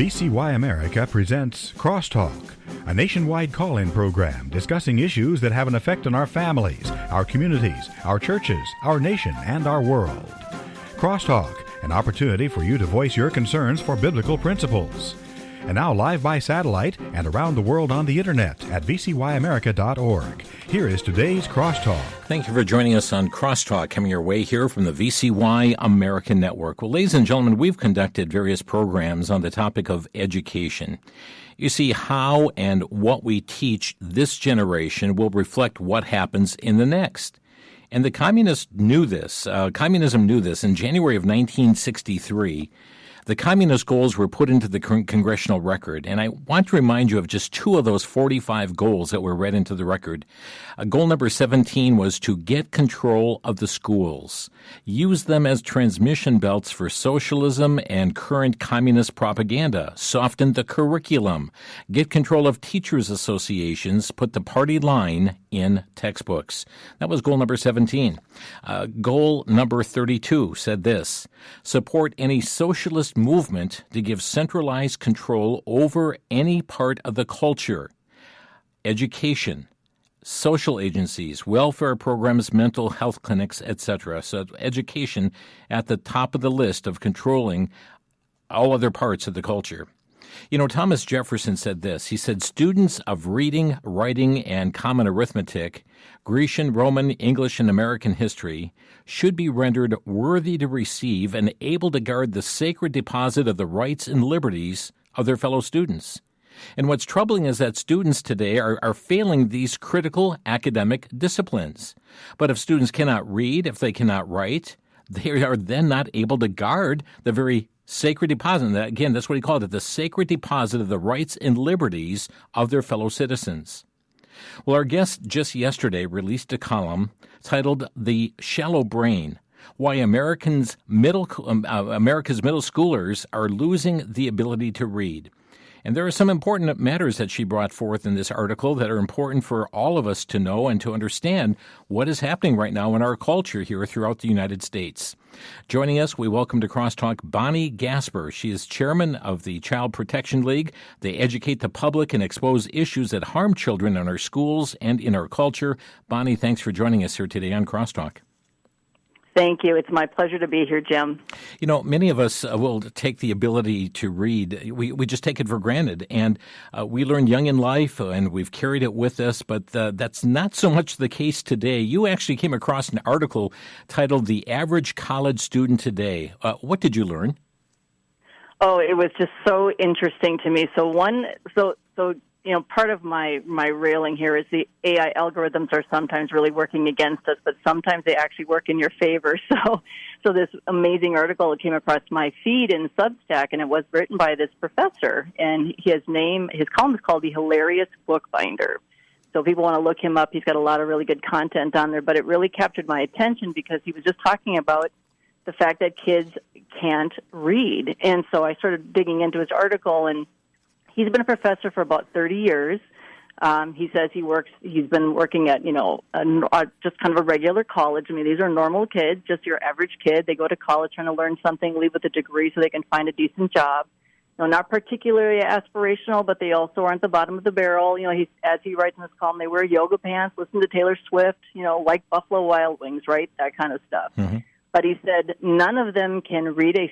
VCY America presents Crosstalk, a nationwide call-in program discussing issues that have an effect on our families, our communities, our churches, our nation, and our world. Crosstalk, an opportunity for you to voice your concerns for biblical principles. And now live by satellite and around the world on the internet at vcyamerica.org. Here is today's Crosstalk. Thank you for joining us on Crosstalk, coming your way here from the VCY American Network. Well, ladies and gentlemen, we've conducted various programs on the topic of education. You see, how and what we teach this generation will reflect what happens in the next. And the communists knew this. Communism knew this. In January of 1963, the communist goals were put into the congressional record, and I want to remind you of just two of those 45 goals that were read into the record. Goal number 17 was to get control of the schools, use them as transmission belts for socialism and current communist propaganda, soften the curriculum, get control of teachers' associations, put the party line in textbooks. That was goal number 17. Goal number 32 said this: support any socialist movement to give centralized control over any part of the culture, education, social agencies, welfare programs, mental health clinics, etc. So education at the top of the list of controlling all other parts of the culture. You know, Thomas Jefferson said this. He said, students of reading, writing, and common arithmetic, Grecian, Roman, English, and American history should be rendered worthy to receive and able to guard the sacred deposit of the rights and liberties of their fellow students. And what's troubling is that students today are failing these critical academic disciplines. But if students cannot read, if they cannot write, they are then not able to guard the very sacred deposit. Again, that's what he called it, the sacred deposit of the rights and liberties of their fellow citizens. Well, our guest just yesterday released a column titled "The Shallow Brain: Why America's middle schoolers are losing the ability to read." And there are some important matters that she brought forth in this article that are important for all of us to know and to understand what is happening right now in our culture here throughout the United States. Joining us, we welcome to Crosstalk Bonnie Gasper. She is chairman of the Child Protection League. They educate the public and expose issues that harm children in our schools and in our culture. Bonnie, thanks for joining us here today on Crosstalk. Thank you. It's my pleasure to be here, Jim. You know, many of us will take the ability to read. We just take it for granted. And we learn young in life, and we've carried it with us, but that's not so much the case today. You actually came across an article titled "The Average College Student Today." What did you learn? Oh, it was just so interesting to me. You know, part of my railing here is the AI algorithms are sometimes really working against us, but sometimes they actually work in your favor. So this amazing article came across my feed in Substack, and it was written by this professor, and his column is called "The Hilarious Bookbinder." So if people want to look him up, he's got a lot of really good content on there, but it really captured my attention because he was just talking about the fact that kids can't read. And so I started digging into his article, and he's been a professor for about 30 years. He says he's been working at, just kind of a regular college. I mean, these are normal kids, just your average kid. They go to college trying to learn something, leave with a degree so they can find a decent job. You know, not particularly aspirational, but they also aren't the bottom of the barrel. You know, as he writes in his column, they wear yoga pants, listen to Taylor Swift, like Buffalo Wild Wings, right? That kind of stuff. Mm-hmm. But he said none of them can read a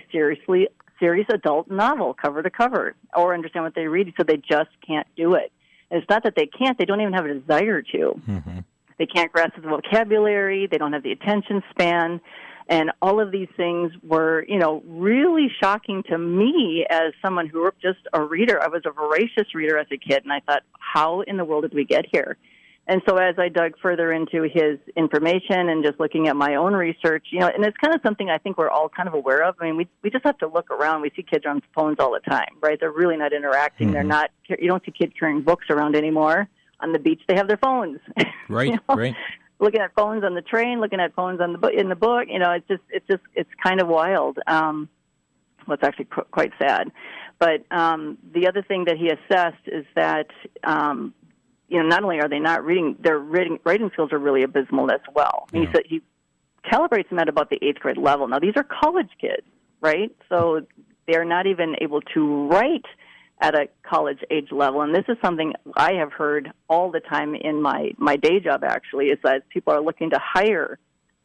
serious adult novel cover to cover or understand what they read, so they just can't do it. And it's not that they can't, they don't even have a desire to. Mm-hmm. They can't grasp the vocabulary, they don't have the attention span, and all of these things were, really shocking to me as someone who was just a reader. I was a voracious reader as a kid, and I thought, how in the world did we get here? And so as I dug further into his information and just looking at my own research, and it's kind of something I think we're all kind of aware of. I mean, we just have to look around. We see kids on phones all the time, right? They're really not interacting. Mm-hmm. You don't see kids carrying books around anymore. On the beach, they have their phones. Right, right. Looking at phones on the train, looking at phones in the book. It's kind of wild. Well, it's actually quite sad. But the other thing that he assessed is that not only are they not reading, their writing skills are really abysmal as well. Yeah. He said he calibrates them at about the 8th grade level. Now, these are college kids, right? So They are not even able to write at a college age level. And this is something I have heard all the time in my day job, actually, is that people are looking to hire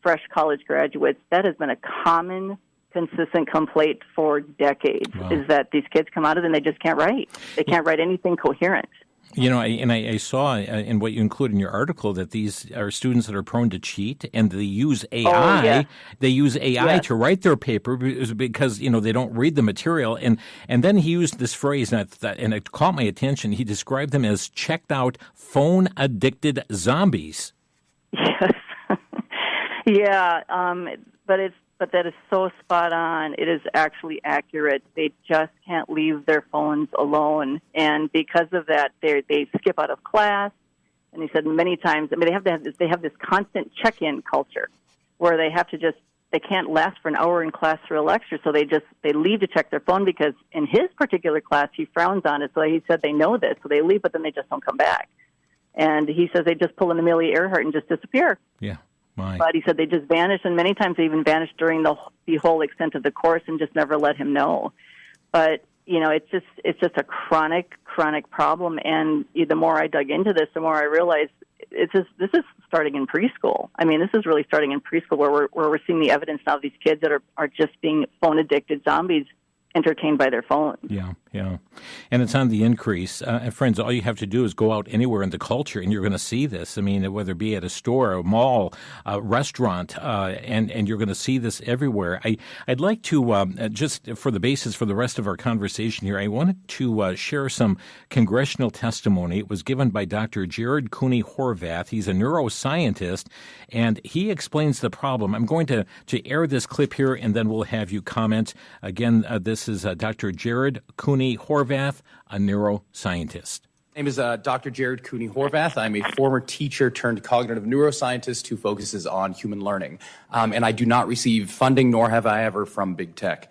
fresh college graduates. That has been a common, consistent complaint for decades, is that these kids come out of it and they just can't write. They can't write anything coherent. You know, I saw in what you include in your article that these are students that are prone to cheat, and they use AI. Oh, yes. They use AI Yes. to write their paper because they don't read the material. And then he used this phrase, and it caught my attention. He described them as checked out, phone addicted zombies. Yes. Yeah, but that is so spot on. It is actually accurate. They just can't leave their phones alone, and because of that, they skip out of class. And he said many times, I mean, they have this constant check-in culture where they can't last for an hour in class for a lecture, so they leave to check their phone because in his particular class he frowns on it. So he said they know this, so they leave, but then they just don't come back. And he says they just pull an Amelia Earhart and just disappear. Yeah. My. But he said they just vanish, and many times they even vanish during the whole extent of the course and just never let him know. But it's just a chronic problem. And the more I dug into this, the more I realized this is starting in preschool. I mean, this is really starting in preschool, where we're seeing the evidence now of these kids that are just being phone addicted zombies, entertained by their phones. Yeah. And it's on the increase. Friends, all you have to do is go out anywhere in the culture and you're going to see this. I mean, whether it be at a store, a mall, a restaurant, and you're going to see this everywhere. I'd like to, just for the basis for the rest of our conversation here, I wanted to share some congressional testimony. It was given by Dr. Jared Cooney Horvath. He's a neuroscientist, and he explains the problem. I'm going to air this clip here, and then we'll have you comment. Again, this is Dr. Jared Cooney Horvath, a neuroscientist. My name is Dr. Jared Cooney Horvath. I'm a former teacher turned cognitive neuroscientist who focuses on human learning. And I do not receive funding, nor have I ever, from big tech.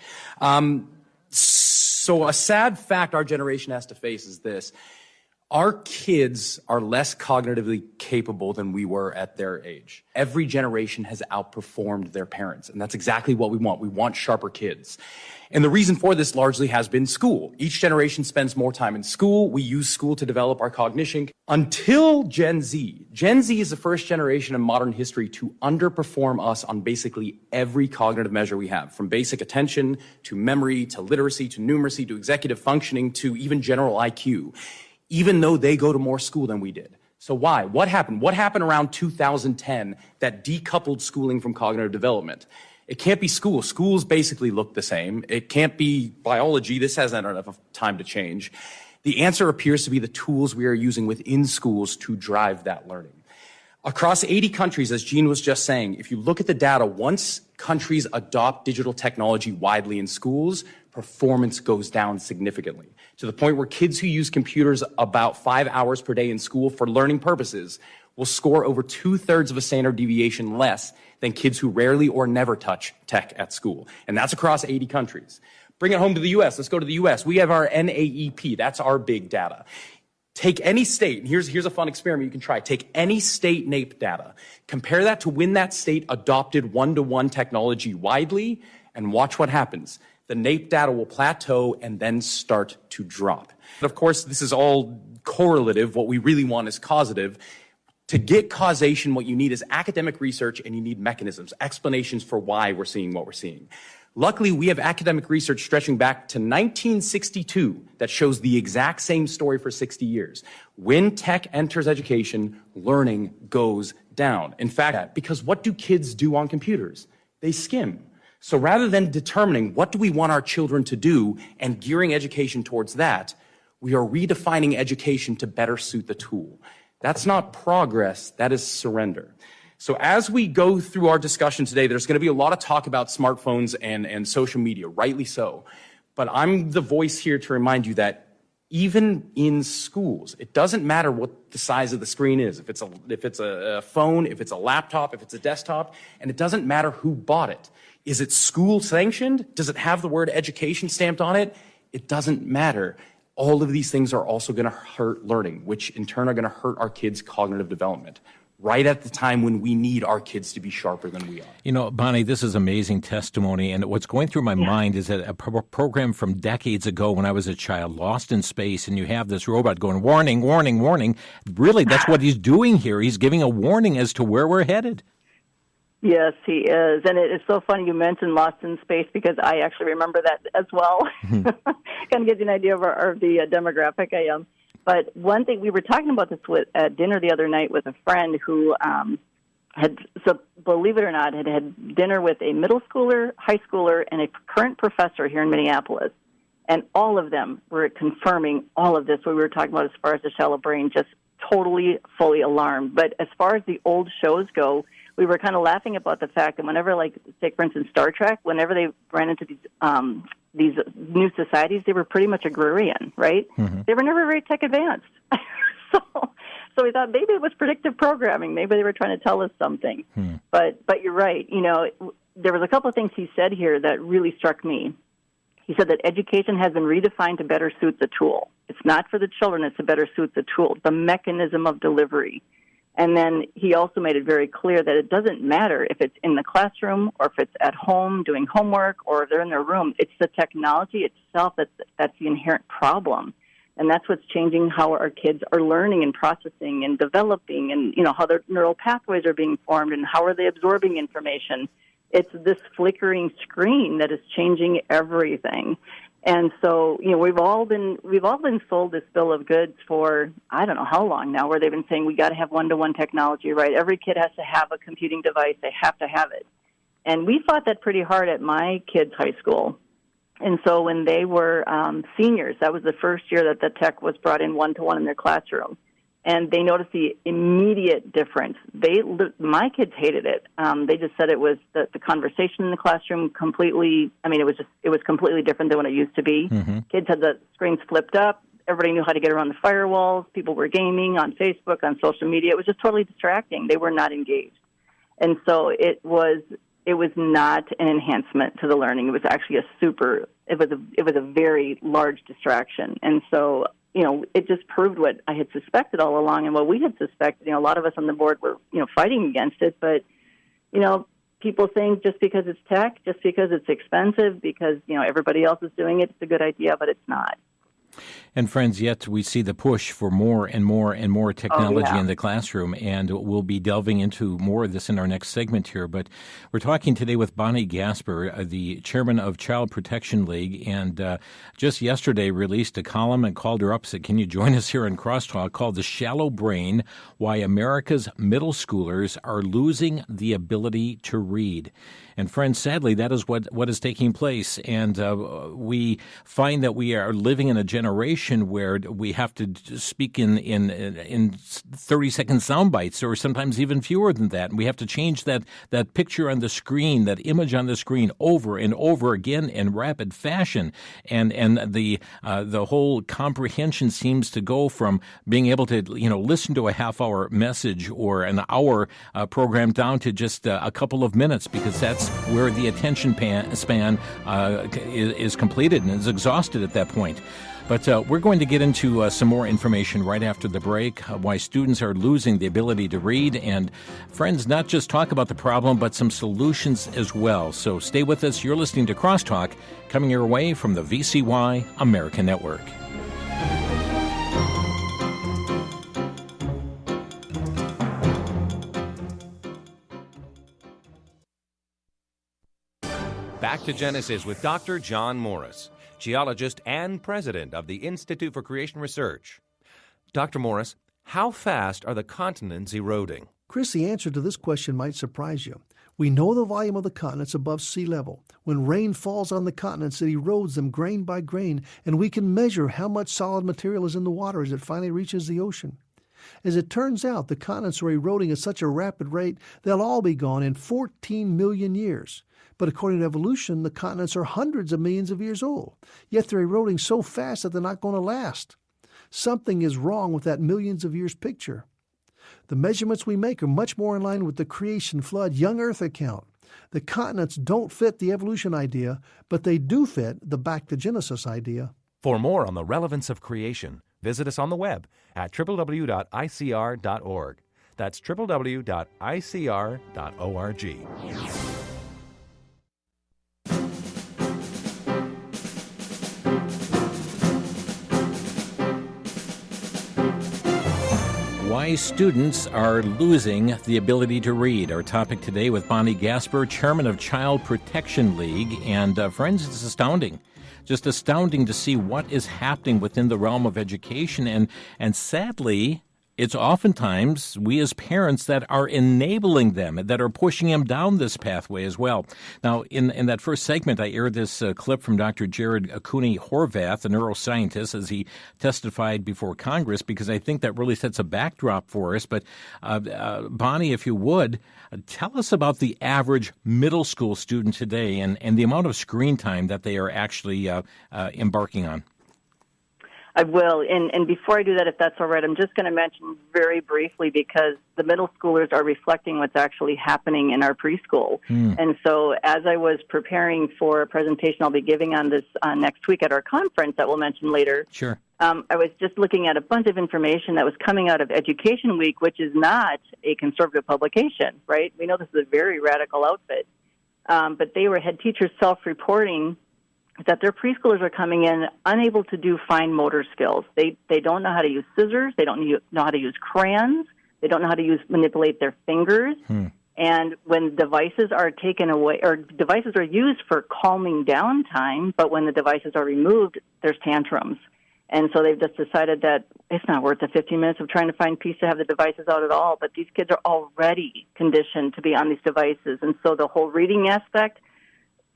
So a sad fact our generation has to face is this. Our kids are less cognitively capable than we were at their age. Every generation has outperformed their parents, and that's exactly what we want. We want sharper kids. And the reason for this largely has been school. Each generation spends more time in school. We use school to develop our cognition. Until Gen Z. Gen Z is the first generation in modern history to underperform us on basically every cognitive measure we have, from basic attention to memory to literacy to numeracy to executive functioning to even general IQ, even though they go to more school than we did. So why? What happened? What happened around 2010 that decoupled schooling from cognitive development? It can't be school. Schools basically look the same. It can't be biology. This hasn't had enough time to change. The answer appears to be the tools we are using within schools to drive that learning. Across 80 countries, as Jean was just saying, if you look at the data, once countries adopt digital technology widely in schools, performance goes down significantly, to the point where kids who use computers about 5 hours per day in school for learning purposes will score over 2/3 of a standard deviation less than kids who rarely or never touch tech at school. And that's across 80 countries. Bring it home to the U.S. Let's go to the U.S. We have our NAEP. That's our big data. Take any state, and here's a fun experiment you can try. Take any state NAEP data, compare that to when that state adopted one-to-one technology widely, and watch what happens. The NAEP data will plateau and then start to drop. But of course, this is all correlative. What we really want is causative. To get causation, what you need is academic research, and you need mechanisms, explanations for why we're seeing what we're seeing. Luckily, we have academic research stretching back to 1962 that shows the exact same story for 60 years. When tech enters education, learning goes down. In fact, because what do kids do on computers? They skim. So rather than determining what do we want our children to do and gearing education towards that, we are redefining education to better suit the tool. That's not progress, that is surrender. So as we go through our discussion today, there's going to be a lot of talk about smartphones and social media, rightly so. But I'm the voice here to remind you that even in schools, it doesn't matter what the size of the screen is, if it's a phone, if it's a laptop, if it's a desktop, and it doesn't matter who bought it. Is it school sanctioned? Does it have the word education stamped on it? It doesn't matter. All of these things are also going to hurt learning, which in turn are going to hurt our kids' cognitive development. right at the time when we need our kids to be sharper than we are. You know, Bonnie, this is amazing testimony, and what's going through my mind is that a program from decades ago when I was a child, Lost in Space, and you have this robot going, warning, warning, warning. Really, that's what he's doing here. He's giving a warning as to where we're headed. Yes, he is. And it's so funny you mentioned Lost in Space because I actually remember that as well. Kind of gives you an idea of the demographic I am. But one thing, we were talking about this at dinner the other night with a friend who believe it or not, had dinner with a middle schooler, high schooler, and a current professor here in Minneapolis. And all of them were confirming all of this, what we were talking about as far as the shallow brain, just totally, fully alarmed. But as far as the old shows go, we were kind of laughing about the fact that whenever, like, take, for instance, Star Trek, whenever they ran into these new societies, they were pretty much agrarian, right? Mm-hmm. They were never very tech advanced. So we thought maybe it was predictive programming. Maybe they were trying to tell us something. But you're right. You know, there was a couple of things he said here that really struck me. He said that education has been redefined to better suit the tool. It's not for the children, it's to better suit the tool, the mechanism of delivery. And then he also made it very clear that it doesn't matter if it's in the classroom or if it's at home doing homework or if they're in their room. It's the technology itself that's the inherent problem. And that's what's changing how our kids are learning and processing and developing and, you know, how their neural pathways are being formed and how are they absorbing information. It's this flickering screen that is changing everything. And so, you know, we've all been sold this bill of goods for I don't know how long now, where they've been saying we got to have one-to-one technology, right? Every kid has to have a computing device; they have to have it. And we fought that pretty hard at my kids' high school. And so when they were seniors, that was the first year that the tech was brought in one-to-one in their classroom. And they noticed the immediate difference. My kids hated it. They just said it was the conversation in the classroom completely. I mean, it was completely different than what it used to be. Mm-hmm. Kids had the screens flipped up. Everybody knew how to get around the firewalls. People were gaming on Facebook, on social media. It was just totally distracting. They were not engaged, and so it was not an enhancement to the learning. It was actually It was a very large distraction, and so. You know, it just proved what I had suspected all along and what we had suspected. You know, a lot of us on the board were, you know, fighting against it. But, you know, people think just because it's tech, just because it's expensive, because, you know, everybody else is doing it, it's a good idea, but it's not. And friends, yet we see the push for more and more and more technology in the classroom, and we'll be delving into more of this in our next segment here. But we're talking today with Bonnie Gasper, the chairman of Child Protection League, and just yesterday released a column and called her up, said, can you join us here in Crosstalk, called The Shallow Brain, Why America's Middle Schoolers Are Losing the Ability to Read. And friends, sadly, that is what is taking place. And we find that we are living in a generation where we have to speak in 30-second sound bites, or sometimes even fewer than that. And we have to change that picture on the screen, that image on the screen, over and over again in rapid fashion. And the whole comprehension seems to go from being able to listen to a half-hour message or an hour program down to just a couple of minutes, because that's where the attention span is completed and is exhausted at that point. But we're going to get into some more information right after the break, why students are losing the ability to read. And friends, not just talk about the problem, but some solutions as well. So stay with us. You're listening to Crosstalk, coming your way from the VCY American Network. Back to Genesis with Dr. John Morris, geologist and president of the Institute for Creation Research. Dr. Morris, how fast are the continents eroding? Chris, the answer to this question might surprise you. We know the volume of the continents above sea level. When rain falls on the continents, it erodes them grain by grain, and we can measure how much solid material is in the water as it finally reaches the ocean. As it turns out, the continents are eroding at such a rapid rate, they'll all be gone in 14 million years. But according to evolution, the continents are hundreds of millions of years old, yet they're eroding so fast that they're not going to last. Something is wrong with that millions of years picture. The measurements we make are much more in line with the creation, flood, young Earth account. The continents don't fit the evolution idea, but they do fit the back to Genesis idea. For more on the relevance of creation, visit us on the web at www.icr.org. That's www.icr.org. Why students are losing the ability to read. Our topic today with Bonnie Gasper, chairman of Child Protection League. And friends, it's astounding. Just astounding to see what is happening within the realm of education. And sadly, it's oftentimes we as parents that are enabling them, that are pushing them down this pathway as well. Now, in that first segment, I aired this clip from Dr. Jared Cooney-Horvath, a neuroscientist, as he testified before Congress, because I think that really sets a backdrop for us. But Bonnie, if you would, tell us about the average middle school student today and the amount of screen time that they are actually embarking on. I will. And before I do that, if that's all right, I'm just going to mention very briefly, because the middle schoolers are reflecting what's actually happening in our preschool. And so as I was preparing for a presentation I'll be giving on this next week at our conference that we'll mention later, Sure. I was just looking at a bunch of information that was coming out of Education Week, which is not a conservative publication, right? We know this is a very radical outfit. But they had teachers self-reporting that their preschoolers are coming in unable to do fine motor skills. They don't know how to use scissors. They don't know how to use crayons. They don't know how to manipulate their fingers. And when devices are taken away, or devices are used for calming down time, but when the devices are removed, there's tantrums. And so they've just decided that it's not worth the 15 minutes of trying to find peace to have the devices out at all. But these kids are already conditioned to be on these devices. And so the whole reading aspect,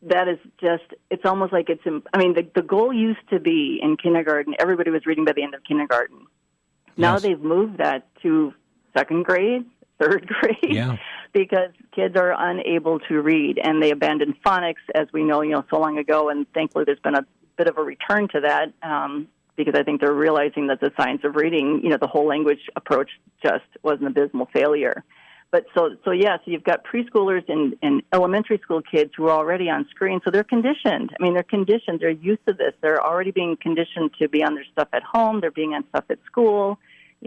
that is just, it's almost like the goal used to be in kindergarten, everybody was reading by the end of kindergarten. Now Yes. they've moved that to second grade, third grade, because kids are unable to read, and they abandoned phonics, as we know, so long ago, and thankfully there's been a bit of a return to that, because I think they're realizing that the science of reading, the whole language approach just was an abysmal failure. But so you've got preschoolers and elementary school kids who are already on screen, so they're conditioned. They're conditioned. They're used to this. They're already being conditioned to be on their stuff at home. They're being on stuff at school,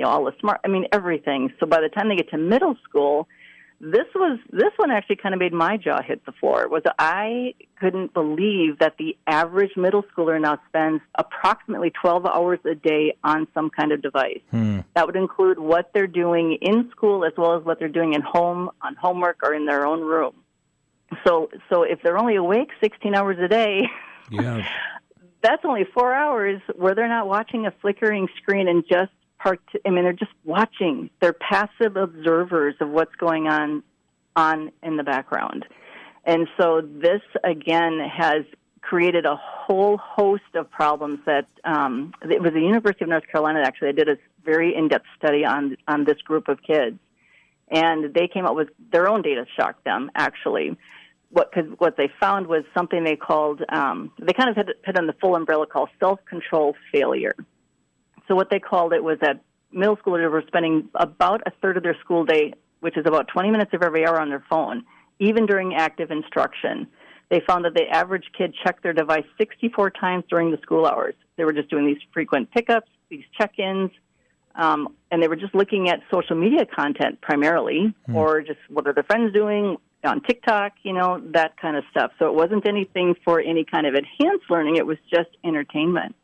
all the smart, everything. So by the time they get to middle school, this one actually kind of made my jaw hit the floor. I couldn't believe that the average middle schooler now spends approximately 12 hours a day on some kind of device. That would include what they're doing in school as well as what they're doing at home, on homework, or in their own room. So if they're only awake 16 hours a day, that's only 4 hours where they're not watching a flickering screen and just they're just watching. They're passive observers of what's going on in the background. And so this, again, has created a whole host of problems that it was the University of North Carolina, actually. I did a very in-depth study on this group of kids. And they came up with their own data, shocked them, actually. What they found was something they called, they kind of had put on the full umbrella called self-control failure. So what they called it was that middle schoolers were spending about a third of their school day, which is about 20 minutes of every hour, on their phone, even during active instruction. They found that the average kid checked their device 64 times during the school hours. They were just doing these frequent pickups, these check-ins, and they were just looking at social media content primarily, or just what are their friends doing on TikTok, that kind of stuff. So it wasn't anything for any kind of enhanced learning. It was just entertainment.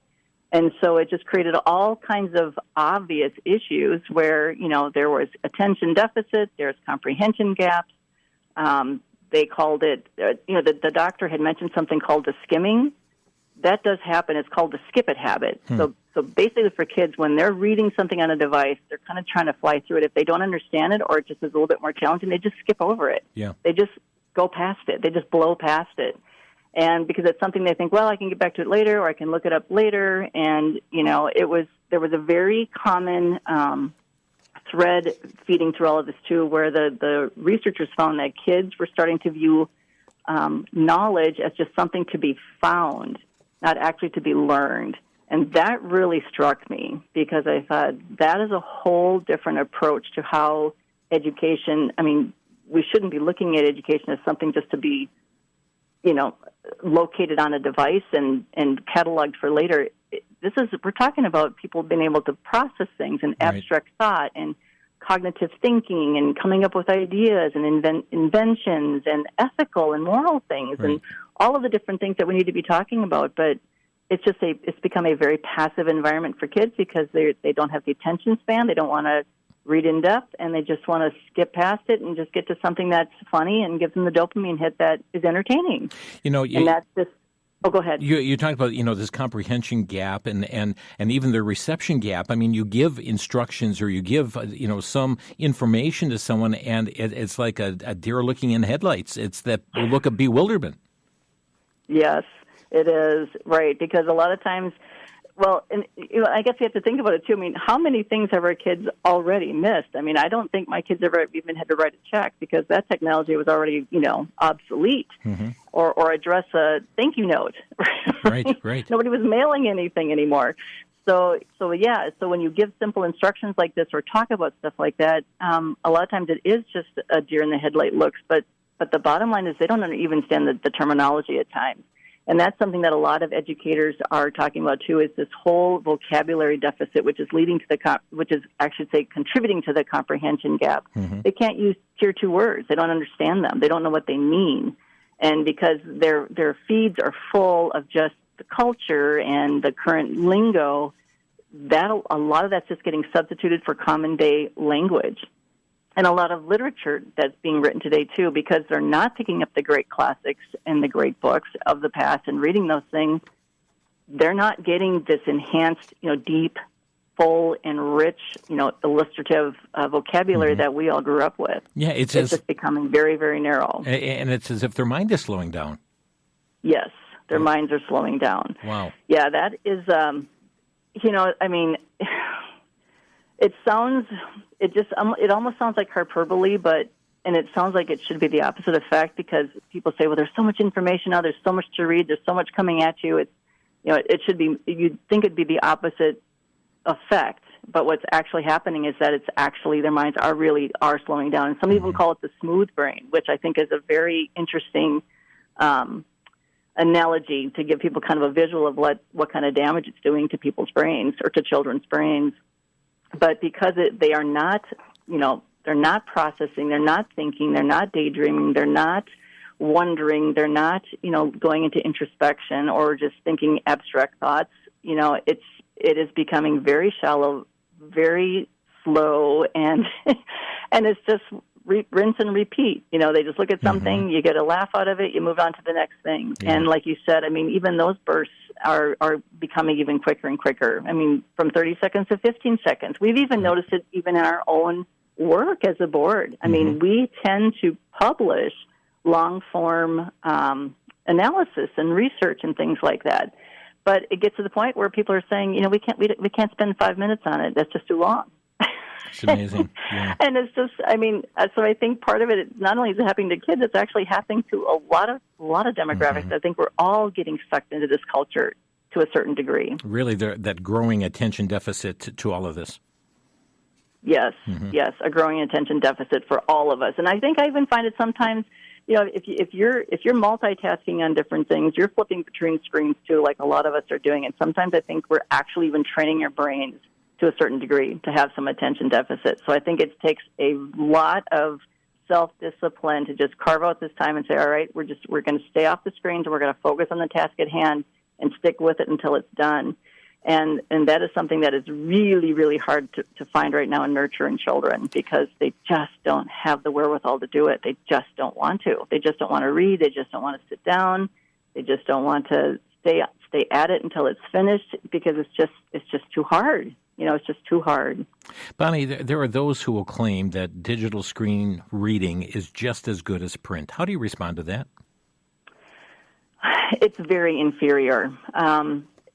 And so it just created all kinds of obvious issues where, there was attention deficit, there's comprehension gaps. They called it, the doctor had mentioned something called the skimming. That does happen. It's called the skip it habit. So basically for kids, when they're reading something on a device, they're kind of trying to fly through it. If they don't understand it or it just is a little bit more challenging, they just skip over it. Yeah. They just go past it. They just blow past it. And because it's something they think, well, I can get back to it later, or I can look it up later. And, there was a very common thread feeding through all of this, too, where the researchers found that kids were starting to view knowledge as just something to be found, not actually to be learned. And that really struck me, because I thought that is a whole different approach to how education, we shouldn't be looking at education as something just to be, located on a device and cataloged for later. We're talking about people being able to process things and abstract thought and cognitive thinking and coming up with ideas and inventions and ethical and moral things and all of the different things that we need to be talking about. But it's become a very passive environment for kids because they don't have the attention span. They don't want to read in depth, and they just want to skip past it and just get to something that's funny and gives them the dopamine hit that is entertaining. And that's just. Oh, go ahead. You talked about, this comprehension gap and even the reception gap. I mean, you give instructions or you give, some information to someone, and it's like a deer looking in headlights. It's that look of bewilderment. Yes, it is, right, because a lot of times, and I guess you have to think about it, too. I mean, how many things have our kids already missed? I mean, I don't think my kids ever even had to write a check because that technology was already, obsolete, or address a thank you note. Right. Nobody was mailing anything anymore. So when you give simple instructions like this or talk about stuff like that, a lot of times it is just a deer in the headlight looks, but the bottom line is they don't even understand the terminology at times. And that's something that a lot of educators are talking about too. Is this whole vocabulary deficit, which is contributing to the comprehension gap. They can't use tier 2 words. They don't understand them. They don't know what they mean, and because their feeds are full of just the culture and the current lingo, that a lot of that's just getting substituted for common day language. And a lot of literature that's being written today, too, because they're not picking up the great classics and the great books of the past and reading those things, they're not getting this enhanced, deep, full, and rich, illustrative vocabulary that we all grew up with. Yeah, it's just becoming very, very narrow. And it's as if their mind is slowing down. Yes, their minds are slowing down. Wow. Yeah, that is, it almost sounds like hyperbole, and it sounds like it should be the opposite effect because people say, well, there's so much information now, there's so much to read, there's so much coming at you. It should be, you'd think it'd be the opposite effect, but what's actually happening is that it's actually their minds are slowing down. And some people call it the smooth brain, which I think is a very interesting analogy to give people kind of a visual of what kind of damage it's doing to people's brains or to children's brains. But because they are not, they're not processing, they're not thinking, they're not daydreaming, they're not wondering, they're not, going into introspection or just thinking abstract thoughts, it is becoming very shallow, very slow, and it's just rinse and repeat. They just look at something, you get a laugh out of it, you move on to the next thing. Yeah. And like you said, I mean, even those bursts are becoming even quicker and quicker. I mean, from 30 seconds to 15 seconds. We've even noticed it even in our own work as a board. I mean, we tend to publish long-form analysis and research and things like that. But it gets to the point where people are saying, we can't spend 5 minutes on it. That's just too long. It's amazing. Yeah. And it's just, so I think part of it, not only is it happening to kids, it's actually happening to a lot of demographics. I think we're all getting sucked into this culture to a certain degree. Really, that growing attention deficit to all of this. Yes, yes, a growing attention deficit for all of us. And I think I even find it sometimes, if you're multitasking on different things, you're flipping between screens too, like a lot of us are doing. And sometimes I think we're actually even training our brains to a certain degree to have some attention deficit. So I think it takes a lot of self-discipline to just carve out this time and say, all right, we're going to stay off the screens and we're going to focus on the task at hand and stick with it until it's done. And that is something that is really, really hard to find right now and nurture in children because they just don't have the wherewithal to do it. They just don't want to. They just don't want to read. They just don't want to sit down. They just don't want to stay at it until it's finished because it's just too hard. It's just too hard. Bonnie, there are those who will claim that digital screen reading is just as good as print. How do you respond to that? It's very inferior.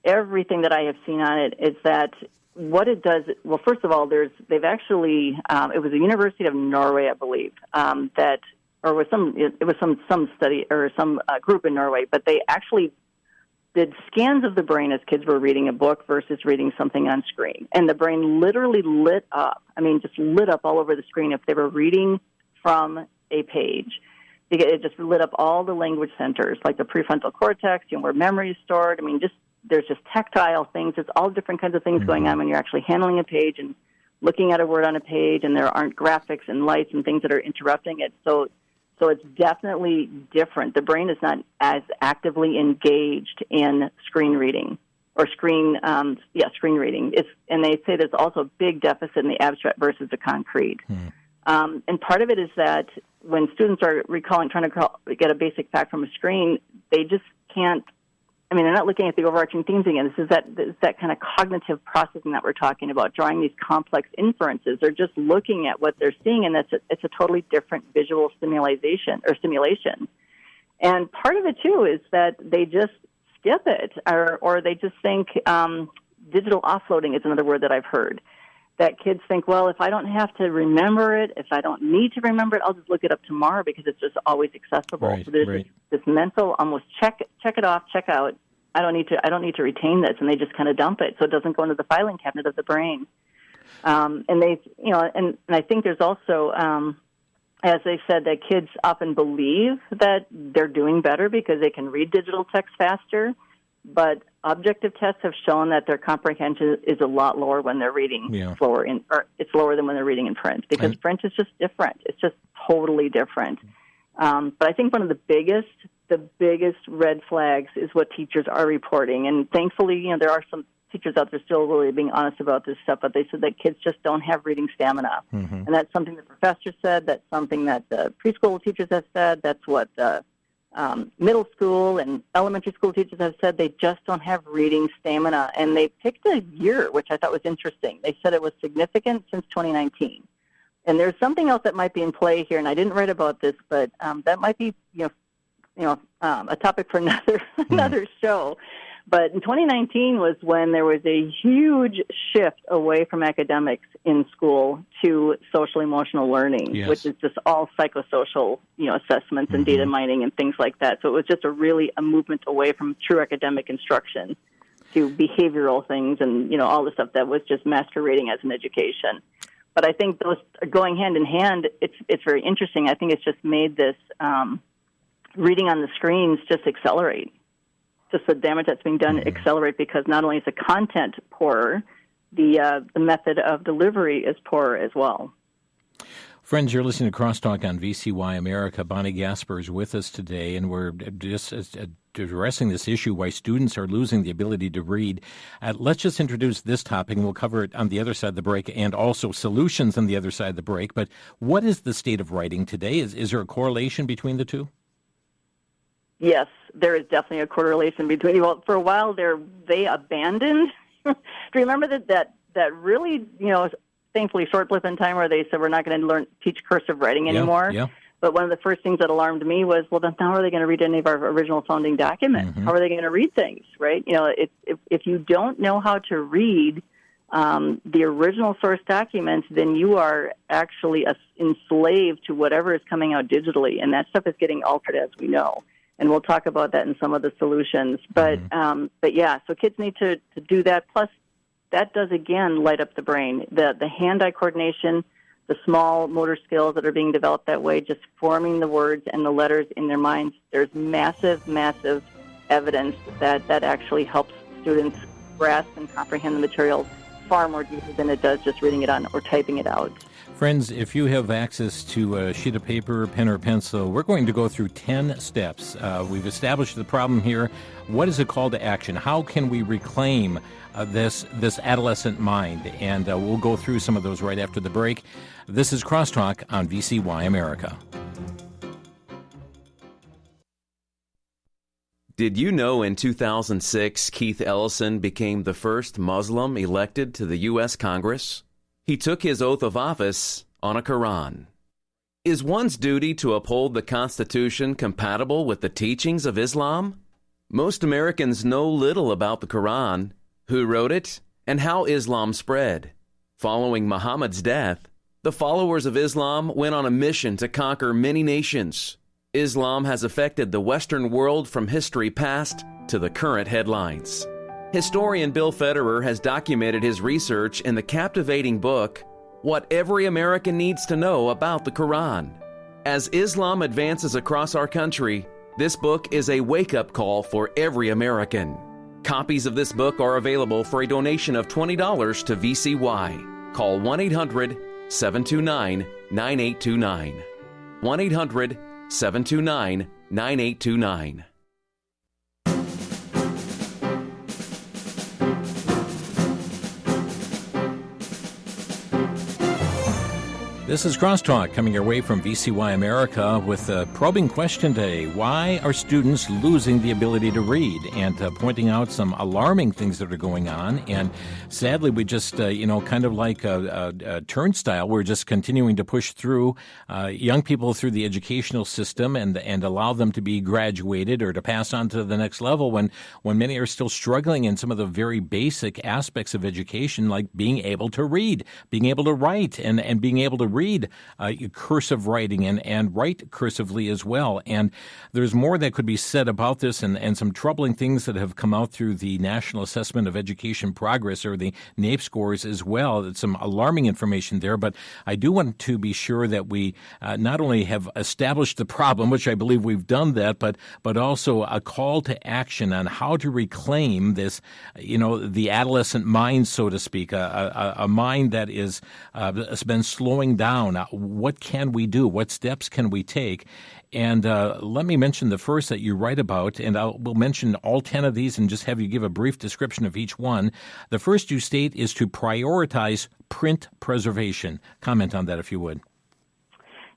Everything that I have seen on it is that what it does, well, first of all, they've actually, it was the University of Norway, I believe, it was some study or some group in Norway, but they actually did scans of the brain as kids were reading a book versus reading something on screen. And the brain literally lit up. Just lit up all over the screen if they were reading from a page. It just lit up all the language centers, like the prefrontal cortex, where memory is stored. There's just tactile things. There's all different kinds of things going on when you're actually handling a page and looking at a word on a page, and there aren't graphics and lights and things that are interrupting it. So it's definitely different. The brain is not as actively engaged in screen reading or screen reading. And they say there's also a big deficit in the abstract versus the concrete. And part of it is that when students are trying to get a basic fact from a screen, they just can't. I mean, they're not looking at the overarching themes again. This is that kind of cognitive processing that we're talking about, drawing these complex inferences. They're just looking at what they're seeing, and it's a totally different visual stimulation. And part of it, too, is that they just skip it, or they just think digital offloading is another word that I've heard. That kids think, well, if I don't have to remember it, if I don't need to remember it, I'll just look it up tomorrow because it's just always accessible. Right, so there's this mental almost check it off, check out. I don't need to retain this, and they just kind of dump it so it doesn't go into the filing cabinet of the brain. And I think there's also, as they said, that kids often believe that they're doing better because they can read digital text faster. But objective tests have shown that their comprehension is a lot lower when they're reading slower, or it's lower than when they're reading in print because print is just different. It's just totally different. But I think one of the biggest red flags is what teachers are reporting. And thankfully, there are some teachers out there still really being honest about this stuff, but they said that kids just don't have reading stamina. And that's something the professors said. That's something that the preschool teachers have said. That's what the middle school and elementary school teachers have said. They just don't have reading stamina. And they picked a year, which I thought was interesting. They said it was significant since 2019. And there's something else that might be in play here, and I didn't write about this, but that might be a topic for another show. But in 2019 was when there was a huge shift away from academics in school to social-emotional learning, which is just all psychosocial, assessments and data mining and things like that. So it was just a movement away from true academic instruction to behavioral things and, all the stuff that was just masquerading as an education. But I think those are going hand in hand. It's very interesting. I think it's just made this reading on the screens just accelerate. Just the damage that's being done accelerate because not only is the content poorer, the method of delivery is poorer as well. Friends, you're listening to Crosstalk on VCY America. Bonnie Gasper is with us today, and we're just addressing this issue, why students are losing the ability to read. Let's just introduce this topic, and we'll cover it on the other side of the break, and also solutions on the other side of the break. But what is the state of writing today? Is there a correlation between the two? Yes, there is definitely a correlation between. Well, for a while they abandoned. Do you remember that really, thankfully short blip in time where they said we're not going to teach cursive writing anymore? Yeah. But one of the first things that alarmed me was, well, then how are they going to read any of our original founding documents? How are they going to read things, right? If you don't know how to read the original source documents, then you are actually enslaved to whatever is coming out digitally, and that stuff is getting altered, as we know. And we'll talk about that in some of the solutions. But yeah, so kids need to do that. Plus, that does, again, light up the brain. The hand-eye coordination, the small motor skills that are being developed that way, just forming the words and the letters in their minds. There's massive, massive evidence that actually helps students grasp and comprehend the material far more deeply than it does just reading it on or typing it out. Friends, if you have access to a sheet of paper, pen or pencil, we're going to go through 10 steps. We've established the problem here. What is a call to action? How can we reclaim this adolescent mind? And we'll go through some of those right after the break. This is Crosstalk on VCY America. Did you know in 2006, Keith Ellison became the first Muslim elected to the U.S. Congress? He took his oath of office on a Quran. Is one's duty to uphold the Constitution compatible with the teachings of Islam? Most Americans know little about the Quran, who wrote it, and how Islam spread. Following Muhammad's death, the followers of Islam went on a mission to conquer many nations. Islam has affected the Western world from history past to the current headlines. Historian Bill Federer has documented his research in the captivating book, What Every American Needs to Know About the Quran. As Islam advances across our country, this book is a wake-up call for every American. Copies of this book are available for a donation of $20 to VCY. Call 1-800-729-9829. 1-800-729-9829. This is Crosstalk coming your way from VCY America with a probing question today. Why are students losing the ability to read? And pointing out some alarming things that are going on. And sadly, we just, kind of like a turnstile, we're just continuing to push through young people through the educational system and allow them to be graduated or to pass on to the next level when many are still struggling in some of the very basic aspects of education, like being able to read, being able to write, and being able to read cursive writing and write cursively as well. And there's more that could be said about this and some troubling things that have come out through the National Assessment of Education Progress, or the NAEP scores as well. It's some alarming information there, but I do want to be sure that we not only have established the problem, which I believe we've done that, but also a call to action on how to reclaim this, the adolescent mind, so to speak, a mind that has been slowing down. What can we do? What steps can we take? And let me mention the first that you write about, and we'll mention all 10 of these and just have you give a brief description of each one. The first you state is to prioritize print preservation. Comment on that if you would.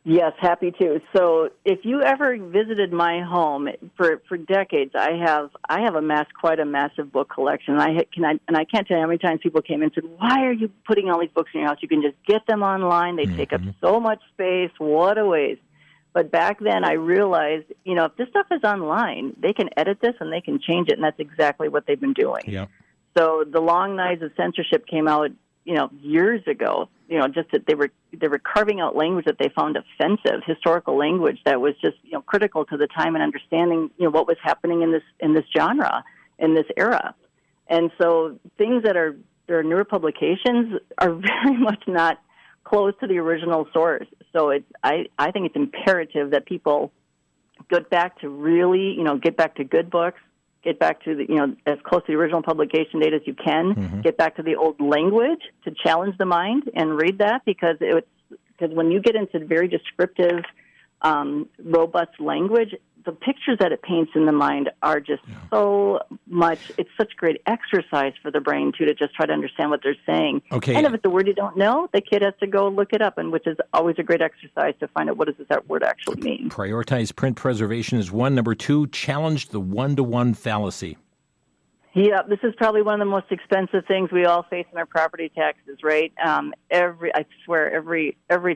Yes, happy to. So if you ever visited my home for decades, I have amassed quite a massive book collection. I can't tell you how many times people came in and said, "Why are you putting all these books in your house? You can just get them online. They take up so much space. What a waste." But back then I realized, if this stuff is online, they can edit this and they can change it, and that's exactly what they've been doing. Yeah. So the long knives of censorship came out, years ago. Just that they were carving out language that they found offensive, historical language that was just critical to the time and understanding what was happening in this genre, in this era. And so things that are newer publications are very much not close to the original source. So I think it's imperative that people get back to get back to good books. Get back to as close to the original publication date as you can. Get back to the old language to challenge the mind and read that, because when you get into very descriptive, robust language, the pictures that it paints in the mind are just so much. It's such great exercise for the brain too, to just try to understand what they're saying. Okay. And if it's a word you don't know, the kid has to go look it up, and which is always a great exercise to find out what does that word actually mean. Prioritize print preservation is one. Number two, challenge the one-to-one fallacy. Yeah, this is probably one of the most expensive things we all face in our property taxes, right? Every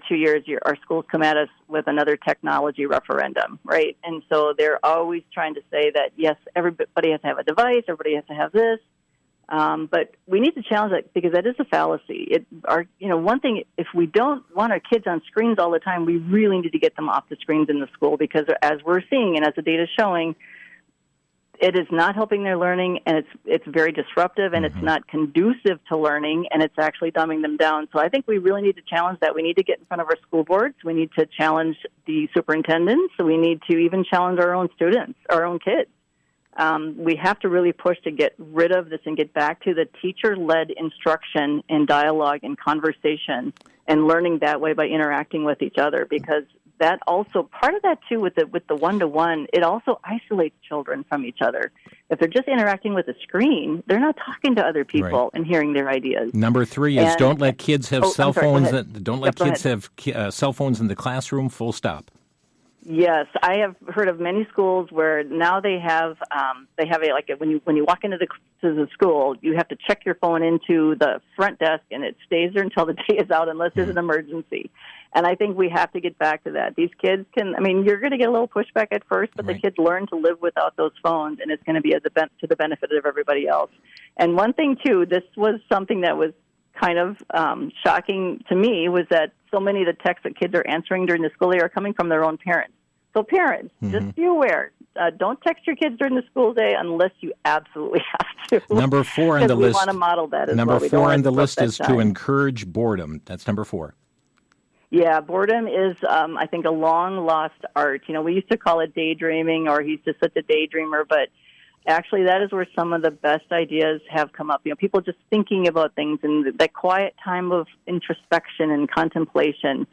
2 years, our schools come at us with another technology referendum, right? And so they're always trying to say that, yes, everybody has to have a device, everybody has to have this, but we need to challenge that, because that is a fallacy. One thing, if we don't want our kids on screens all the time, we really need to get them off the screens in the school, because as we're seeing and as the data is showing, it is not helping their learning, and it's very disruptive, and it's not conducive to learning, and it's actually dumbing them down. So I think we really need to challenge that. We need to get in front of our school boards. We need to challenge the superintendents. We need to even challenge our own students, our own kids. We have to really push to get rid of this and get back to the teacher-led instruction and dialogue and conversation, and learning that way by interacting with each other, because that also, part of that too with the one-to-one, it also isolates children from each other. If they're just interacting with a screen, they're not talking to other people and hearing their ideas. Number three is don't let kids have cell phones. Don't let kids have cell phones in the classroom, full stop. Yes, I have heard of many schools where now they have when you walk into the school, you have to check your phone into the front desk, and it stays there until the day is out unless there's an emergency. And I think we have to get back to that. These kids you're going to get a little pushback at first, but the kids learn to live without those phones, and it's going to be to the benefit of everybody else. And one thing too, this was something that was kind of shocking to me, was that so many of the texts that kids are answering during the school day are coming from their own parents. So parents, just be aware. Don't text your kids during the school day unless you absolutely have to. Number 4 on the list. We want to model that as number well. Number 4 on the list is to encourage boredom. That's number 4. Yeah, boredom is, I think, a long-lost art. We used to call it daydreaming, or he's just such a daydreamer, but Actually, that is where some of the best ideas have come up. People just thinking about things and that quiet time of introspection and contemplation.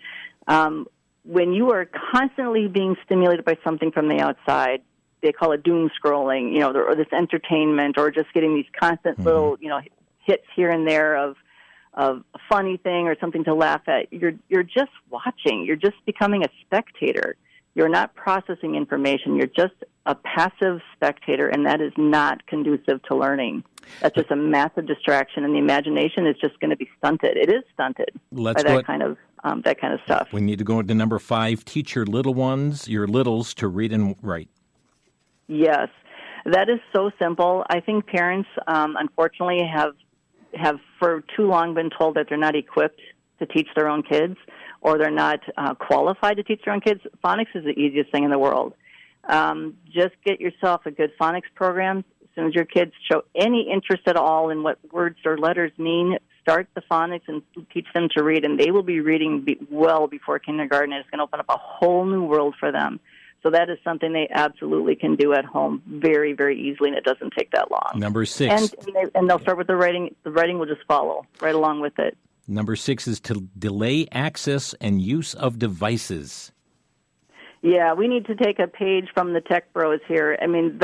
When you are constantly being stimulated by something from the outside, they call it doom scrolling, or this entertainment, or just getting these constant little, hits here and there of a funny thing or something to laugh at. You're just watching. You're just becoming a spectator. You're not processing information. You're just a passive spectator, and that is not conducive to learning. That's just a massive distraction, and the imagination is just going to be stunted. It is stunted by that kind of stuff. We need to go to number 5. Teach your little ones, your littles, to read and write. Yes, that is so simple. I think parents, unfortunately, have for too long been told that they're not equipped to teach their own kids, or they're not qualified to teach their own kids. Phonics is the easiest thing in the world. Just get yourself a good phonics program. As soon as your kids show any interest at all in what words or letters mean, start the phonics and teach them to read, and they will be reading well before kindergarten, and it's going to open up a whole new world for them. So that is something they absolutely can do at home very, very easily, and it doesn't take that long. Number 6. And they'll start with the writing. The writing will just follow right along with it. Number 6 is to delay access and use of devices. Yeah, we need to take a page from the tech bros here. I mean,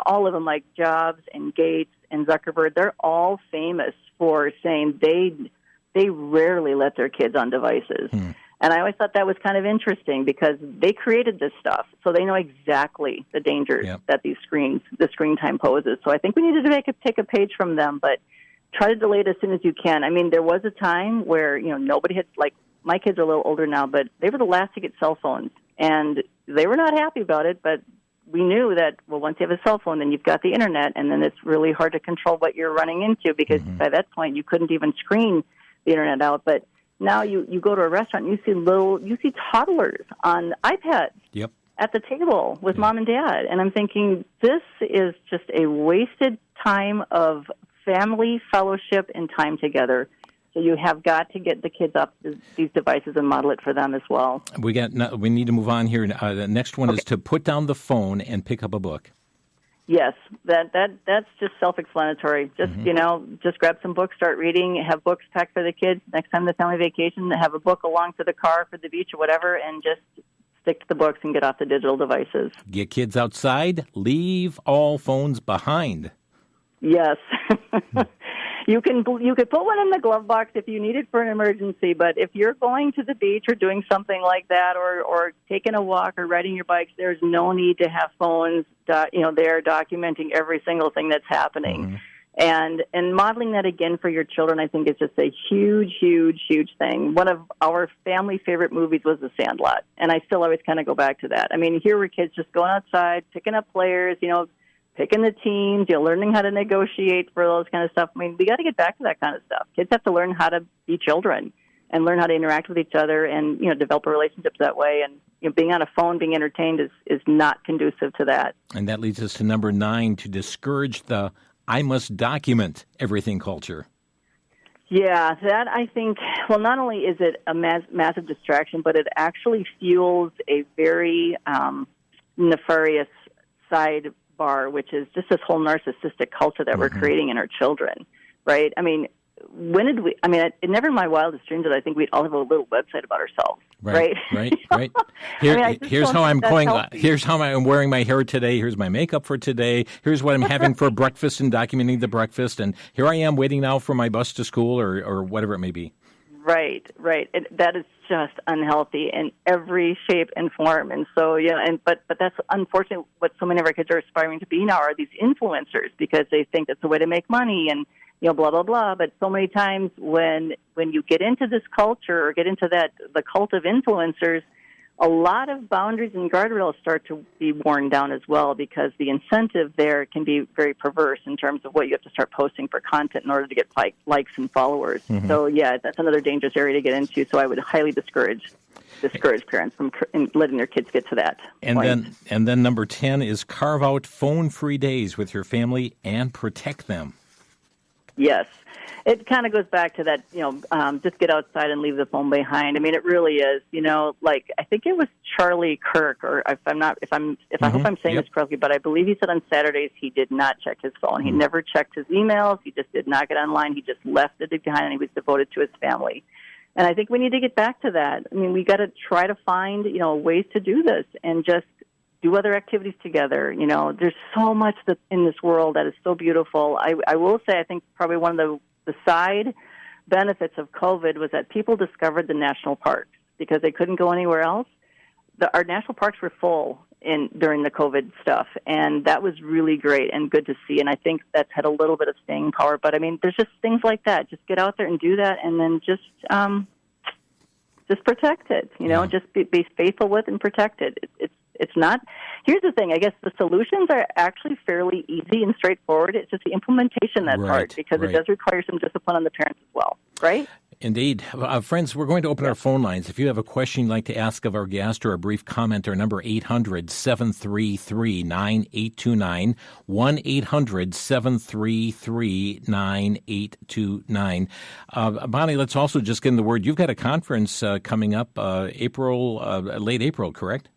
all of them, like Jobs and Gates and Zuckerberg, they're all famous for saying they rarely let their kids on devices. And I always thought that was kind of interesting because they created this stuff, so they know exactly the dangers that the screen time poses. So I think we need to take a page from them, but try to delay it as soon as you can. I mean, there was a time where nobody had, like, my kids are a little older now, but they were the last to get cell phones, and they were not happy about it. But we knew that, well, once you have a cell phone, then you've got the internet, and then it's really hard to control what you're running into because by that point you couldn't even screen the internet out. But now you go to a restaurant, and you see toddlers on iPads at the table with mom and dad, and I'm thinking this is just a wasted time of family fellowship and time together. So you have got to get the kids up these devices and model it for them as well. We need to move on here. The next one is to put down the phone and pick up a book. Yes, that's just self-explanatory. Just just grab some books, start reading, have books packed for the kids. Next time the family vacation, have a book along to the car for the beach or whatever, and just stick to the books and get off the digital devices. Get kids outside. Leave all phones behind. Yes. You could put one in the glove box if you need it for an emergency, but if you're going to the beach or doing something like that or taking a walk or riding your bikes, there's no need to have phones there documenting every single thing that's happening. And modeling that again for your children, I think, is just a huge, huge, huge thing. One of our family favorite movies was The Sandlot, and I still always kind of go back to that. I mean, here were kids just going outside, picking up players, picking the teams, learning how to negotiate for those kind of stuff. I mean, we got to get back to that kind of stuff. Kids have to learn how to be children and learn how to interact with each other and, develop relationships that way. And, being on a phone, being entertained is not conducive to that. And that leads us to number 9, to discourage the I must document everything culture. Yeah, that I think, well, not only is it a massive distraction, but it actually fuels a very nefarious sidebar, which is just this whole narcissistic culture that we're creating in our children, right? I mean, it never in my wildest dreams did I think we'd all have a little website about ourselves, right? Right. Here's how I'm going. Here's how I'm wearing my hair today. Here's my makeup for today. Here's what I'm having for breakfast and documenting the breakfast. And here I am waiting now for my bus to school or whatever it may be. Right. That is just unhealthy in every shape and form. And so, but that's unfortunately what so many of our kids are aspiring to be now are these influencers because they think that's the way to make money and, blah, blah, blah. But so many times when you get into this culture or get into the cult of influencers, a lot of boundaries and guardrails start to be worn down as well because the incentive there can be very perverse in terms of what you have to start posting for content in order to get likes and followers. So, that's another dangerous area to get into. So I would highly discourage parents from letting their kids get to that point. And then number 10 is carve out phone-free days with your family and protect them. Yes. It kind of goes back to that, just get outside and leave the phone behind. I mean, it really is, like I think it was Charlie Kirk, or I hope I'm saying this correctly, but I believe he said on Saturdays he did not check his phone. He never checked his emails. He just did not get online. He just left it behind, and he was devoted to his family. And I think we need to get back to that. I mean, we got to try to find, ways to do this and just do other activities together. There's so much that in this world that is so beautiful. I will say, I think probably one of the side benefits of COVID was that people discovered the national parks because they couldn't go anywhere else. Our national parks were full during the COVID stuff, and that was really great and good to see. And I think that's had a little bit of staying power. But I mean, there's just things like that. Just get out there and do that, and then just protect it. Just be faithful with and protect it. It's not. Here's the thing. I guess the solutions are actually fairly easy and straightforward. It's just the implementation that's hard because it does require some discipline on the parents as well, right? Indeed. Friends, we're going to open our phone lines. If you have a question you'd like to ask of our guest or a brief comment, our number 800-733-9829, 1-800-733-9829. Bonnie, let's also just get in the word. You've got a conference coming up late April, correct?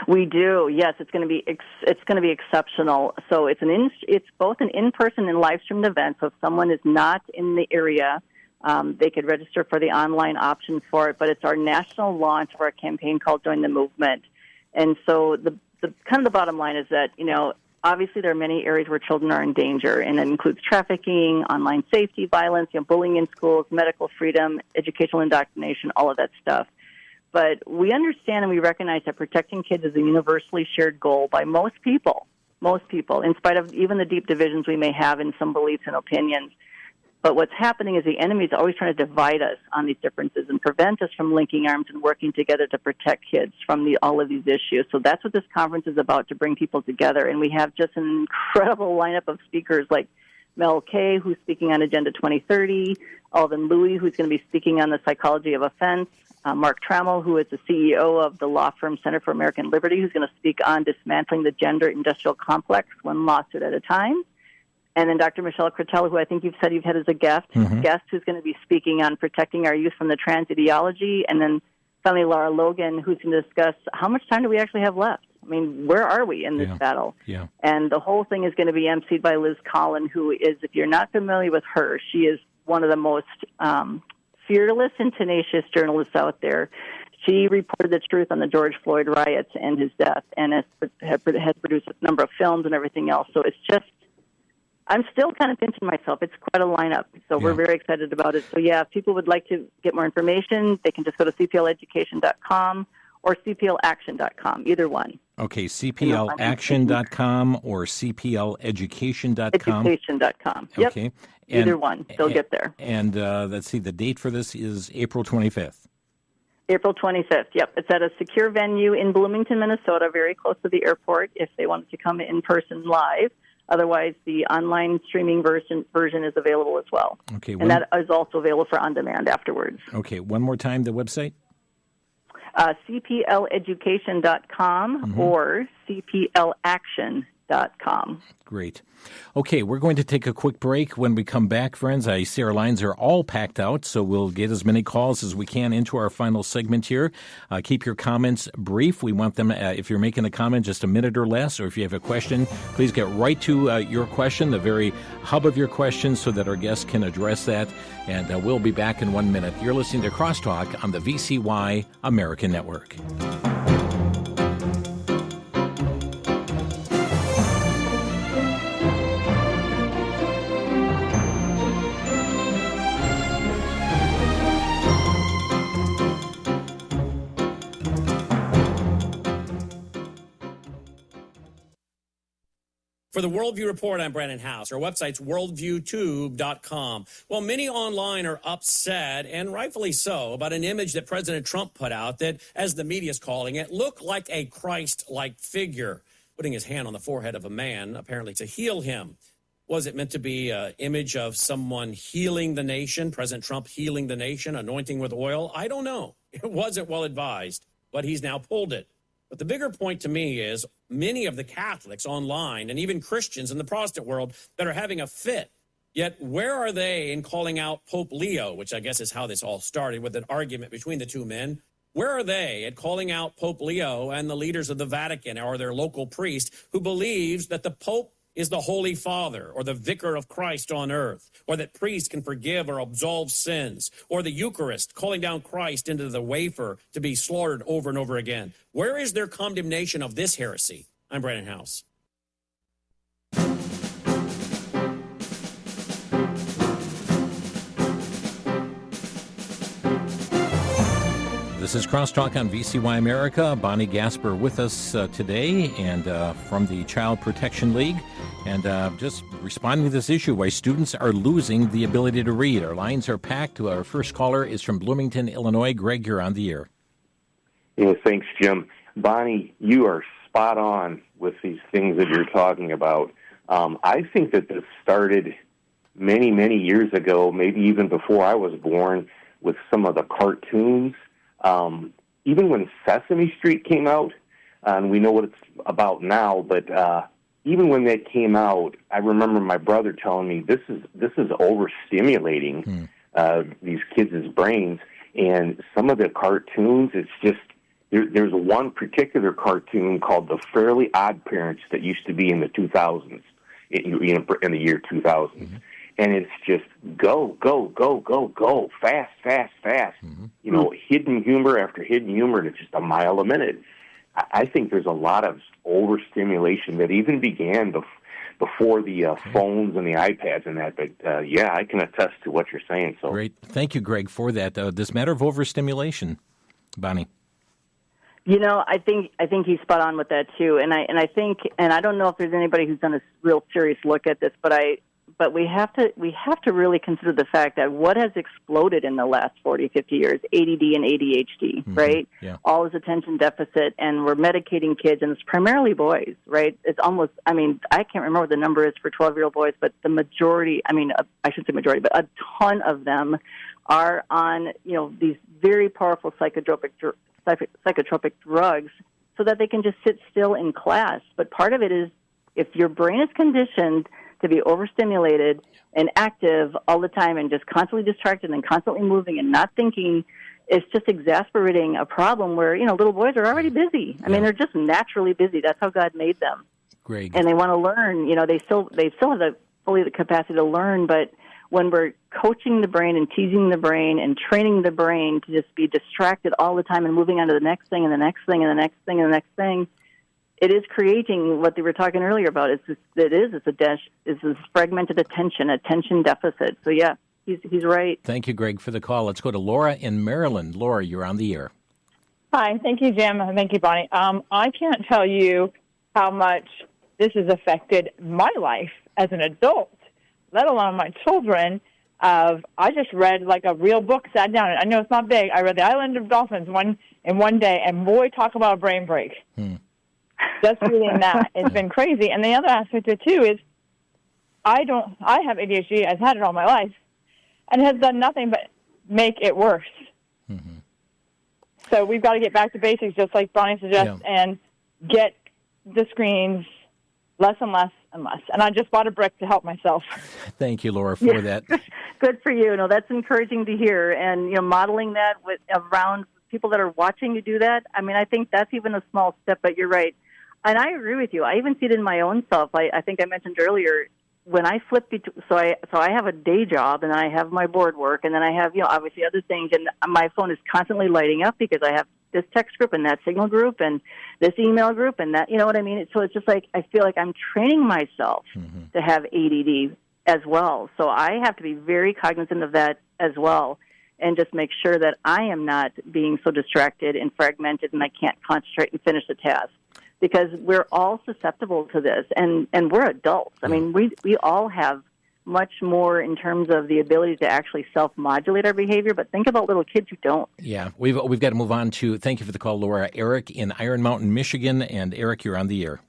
We do. Yes, it's going to be exceptional. So it's both an in-person and live-streamed event. So if someone is not in the area, they could register for the online option for it. But it's our national launch of our campaign called Join the Movement. And so the kind of the bottom line is that obviously there are many areas where children are in danger, and it includes trafficking, online safety, violence, bullying in schools, medical freedom, educational indoctrination, all of that stuff. But we understand and we recognize that protecting kids is a universally shared goal by most people, in spite of even the deep divisions we may have in some beliefs and opinions. But what's happening is the enemy is always trying to divide us on these differences and prevent us from linking arms and working together to protect kids from all of these issues. So that's what this conference is about, to bring people together. And we have just an incredible lineup of speakers like Mel Kay, who's speaking on Agenda 2030, Alvin Louis, who's going to be speaking on the psychology of offense, Mark Trammell, who is the CEO of the law firm Center for American Liberty, who's going to speak on dismantling the gender-industrial complex, one lawsuit at a time. And then Dr. Michelle Cretella, who I think you've said you've had as a guest, who's going to be speaking on protecting our youth from the trans ideology. And then finally, Laura Logan, who's going to discuss how much time do we actually have left? I mean, where are we in this battle? Yeah. And the whole thing is going to be emceed by Liz Collin, who is, if you're not familiar with her, she is one of the most fearless and tenacious journalists out there. She reported the truth on the George Floyd riots and his death, and has produced a number of films and everything else. So it's just, I'm still kind of pinching myself. It's quite a lineup, so we're very excited about it. So if people would like to get more information, they can just go to cpleducation.com or cplaction.com, either one. Okay, cplaction.com or cpleducation.com. Education.com. Yep. Okay. Either one. They'll get there. And let's see, the date for this is April 25th. April 25th, yep. It's at a secure venue in Bloomington, Minnesota, very close to the airport if they wanted to come in person live. Otherwise, the online streaming version is available as well. Okay. And that is also available for on-demand afterwards. Okay, one more time, the website? cpleducation.com or cplaction.com. Great. Okay, we're going to take a quick break. When we come back, friends, I see our lines are all packed out, so we'll get as many calls as we can into our final segment here. Keep your comments brief. We want them, if you're making a comment, just a minute or less, or if you have a question, please get right to your question, the very hub of your question, so that our guests can address that. And we'll be back in 1 minute. You're listening to Crosstalk on the VCY American Network. For the Worldview Report, I'm Brandon House. Our website's worldviewtube.com. Well, many online are upset, and rightfully so, about an image that President Trump put out that, as the media's calling it, looked like a Christ-like figure, putting his hand on the forehead of a man, apparently to heal him. Was it meant to be an image of someone healing the nation, President Trump healing the nation, anointing with oil? I don't know. It wasn't well advised, but he's now pulled it. But the bigger point to me is many of the Catholics online and even Christians in the Protestant world that are having a fit Yet where are they in calling out Pope Leo, which I guess is how this all started with an argument between the two men? Where are they at calling out Pope Leo and the leaders of the Vatican or their local priest who believes that the Pope is the Holy Father or the Vicar of Christ on earth, or that priests can forgive or absolve sins, or the Eucharist calling down Christ into the wafer to be slaughtered over and over again? Where is their condemnation of this heresy? I'm Brandon House. This is Crosstalk on VCY America. Bonnie Gasper with us today, and from the Child Protection League, and just responding to this issue, why students are losing the ability to read. Our lines are packed. Our first caller is from Bloomington, Illinois. Greg, you're on the air. Yeah, thanks, Jim. Bonnie, you are spot on with these things that you're talking about. I think that this started many, many years ago, maybe even before I was born, with some of the cartoons. Even when Sesame Street came out, and we know what it's about now, but even when that came out, I remember my brother telling me this is overstimulating these kids' brains. And some of the cartoons, it's just there's one particular cartoon called The Fairly Odd Parents that used to be in the 2000s, in the year 2000. Mm-hmm. And it's just go, go, go, go, go, fast, fast, fast. Mm-hmm. Hidden humor after hidden humor, and it's just a mile a minute. I think there's a lot of overstimulation that even began before the phones and the iPads and that. But, I can attest to what you're saying. So great. Thank you, Greg, for that. This matter of overstimulation, Bonnie. I think he's spot on with that, too. And I think, and I don't know if there's anybody who's done a real serious look at this, but we have to really consider the fact that what has exploded in the last 40, 50 years, ADD and ADHD, right? Yeah. All is attention deficit, and we're medicating kids, and it's primarily boys, right? It's almost, I can't remember what the number is for 12-year-old boys, but the majority, I should say majority, but a ton of them are on, these very powerful psychotropic drugs so that they can just sit still in class. But part of it is if your brain is conditioned to be overstimulated and active all the time and just constantly distracted and constantly moving and not thinking, it's just exasperating a problem where, little boys are already busy. They're just naturally busy. That's how God made them. Great. And they want to learn. They still have fully the capacity to learn, but when we're coaching the brain and teasing the brain and training the brain to just be distracted all the time and moving on to the next thing and the next thing and the next thing and the next thing, it is creating what they were talking earlier about. It's this fragmented attention deficit. So, yeah, he's right. Thank you, Greg, for the call. Let's go to Laura in Maryland. Laura, you're on the air. Hi. Thank you, Jim. Thank you, Bonnie. I can't tell you how much this has affected my life as an adult, let alone my children. I just read like a real book, sat down. I know it's not big. I read The Island of Dolphins in one day, and boy, talk about a brain break. Just reading that, it's been crazy. And the other aspect of it, too, is I have ADHD. I've had it all my life, and it has done nothing but make it worse. Mm-hmm. So we've got to get back to basics, just like Bonnie suggests, and get the screens less and less and less. And I just bought a brick to help myself. Thank you, Laura, for that. Good for you. No, that's encouraging to hear. And, modeling that around people that are watching you do that, I think that's even a small step, but you're right. And I agree with you. I even see it in my own self. I think I mentioned earlier, when I flip between, so I have a day job, and then I have my board work, and then I have, obviously other things, and my phone is constantly lighting up because I have this text group and that signal group and this email group and that, you know what I mean? So it's just like, I feel like I'm training myself to have ADD as well. So I have to be very cognizant of that as well, and just make sure that I am not being so distracted and fragmented and I can't concentrate and finish the task. Because we're all susceptible to this, and we're adults. We all have much more in terms of the ability to actually self-modulate our behavior, but think about little kids who don't. Yeah, we've got to move on to, thank you for the call, Laura. Eric in Iron Mountain, Michigan, and Eric, you're on the air.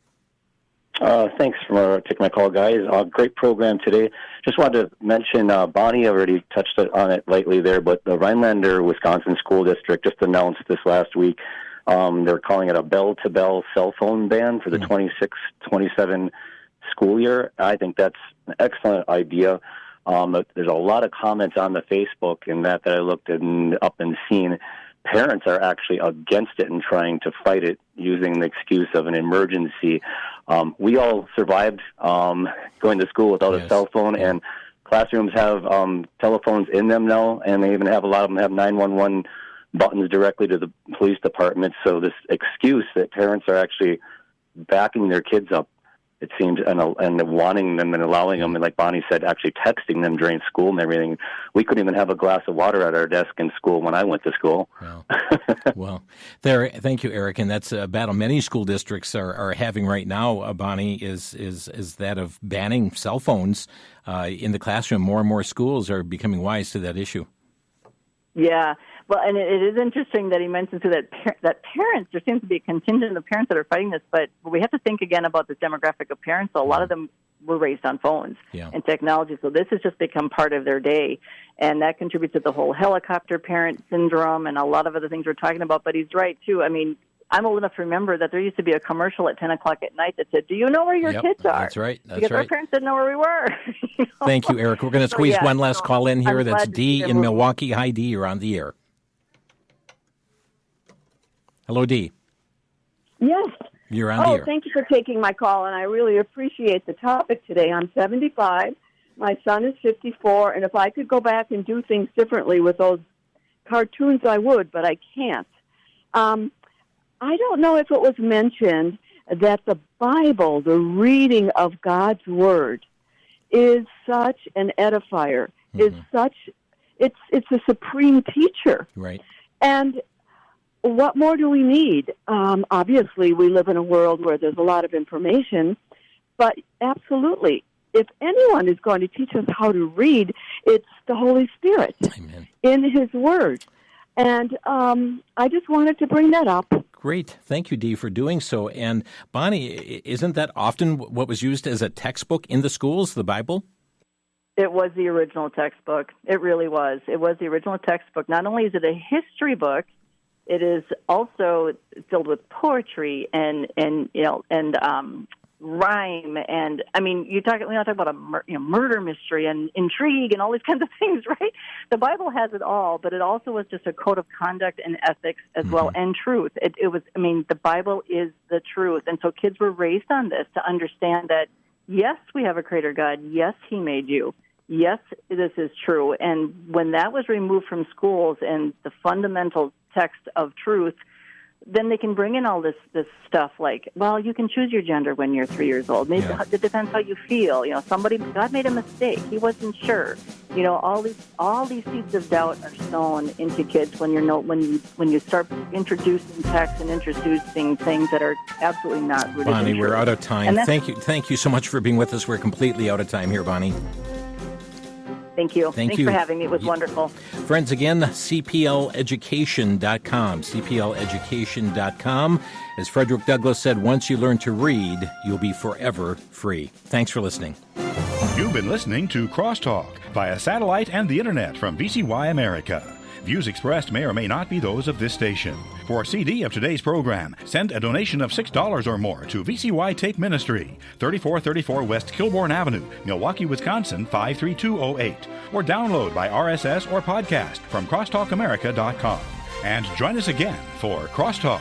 Thanks for taking my call, guys. Great program today. Just wanted to mention, Bonnie already touched on it lightly there, but the Rhinelander, Wisconsin School District just announced this last week. They're calling it a bell-to-bell cell phone ban for the 26-27 school year. I think that's an excellent idea. There's a lot of comments on the Facebook and that I looked up and seen. Parents are actually against it and trying to fight it using the excuse of an emergency. We all survived going to school without a cell phone, and classrooms have telephones in them now, and they even have a lot of them have 911 buttons directly to the police department. So this excuse that parents are actually backing their kids up, it seems, and wanting them and allowing them, and like Bonnie said, actually texting them during school and everything. We couldn't even have a glass of water at our desk in school when I went to school. Well, thank you, Eric. And that's a battle many school districts are having right now, Bonnie, is that of banning cell phones in the classroom. More and more schools are becoming wise to that issue. Yeah. Well, and it is interesting that he mentions too that parents, there seems to be a contingent of parents that are fighting this, but we have to think again about this demographic of parents. So a lot of them were raised on phones and technology, so this has just become part of their day, and that contributes to the whole helicopter parent syndrome and a lot of other things we're talking about. But he's right, too. I mean, I'm old enough to remember that there used to be a commercial at 10 o'clock at night that said, "Do you know where your kids are?" That's right. Because our parents didn't know where we were. You know? Thank you, Eric. We're going to squeeze one last call in here. That's Dee in Milwaukee. Hi, Dee. You're on the air. Hello, Dee. Yes. You're on the air. Thank you for taking my call, and I really appreciate the topic today. I'm 75. My son is 54, and if I could go back and do things differently with those cartoons, I would, but I can't. I don't know if it was mentioned that the Bible, the reading of God's Word, is such an edifier, is such, it's a supreme teacher. Right. And what more do we need? Obviously, we live in a world where there's a lot of information, but absolutely, if anyone is going to teach us how to read, it's the Holy Spirit in His Word. And I just wanted to bring that up. Great. Thank you, Dee, for doing so. And Bonnie, isn't that often what was used as a textbook in the schools, the Bible? It was the original textbook. It really was. It was the original textbook. Not only is it a history book, it is also filled with poetry and rhyme, and I mean, we talk about a murder mystery and intrigue and all these kinds of things, right? The Bible has it all, but it also was just a code of conduct and ethics as well, and truth. It was. I mean, the Bible is the truth, and so kids were raised on this to understand that yes, we have a Creator God. Yes, He made you. Yes, this is true. And when that was removed from schools and the fundamental text of truth, then they can bring in all this stuff like, well, you can choose your gender when you're 3 years old. Maybe it depends how you feel. You know, God made a mistake. He wasn't sure. You know, all these seeds of doubt are sown into kids when you start introducing text and introducing things that are absolutely not rooted Bonnie, in we're truth. out of time. Thank you so much for being with us. We're completely out of time here, Bonnie. Thank you. Thanks you for having me. It was wonderful. Friends, again, cpleducation.com, cpleducation.com. As Frederick Douglass said, once you learn to read, you'll be forever free. Thanks for listening. You've been listening to Crosstalk via satellite and the internet from VCY America. Views expressed may or may not be those of this station. For a CD of today's program, send a donation of $6 or more to VCY Tape Ministry, 3434 West Kilbourne Avenue, Milwaukee, Wisconsin, 53208, or download by RSS or podcast from crosstalkamerica.com. And join us again for Crosstalk.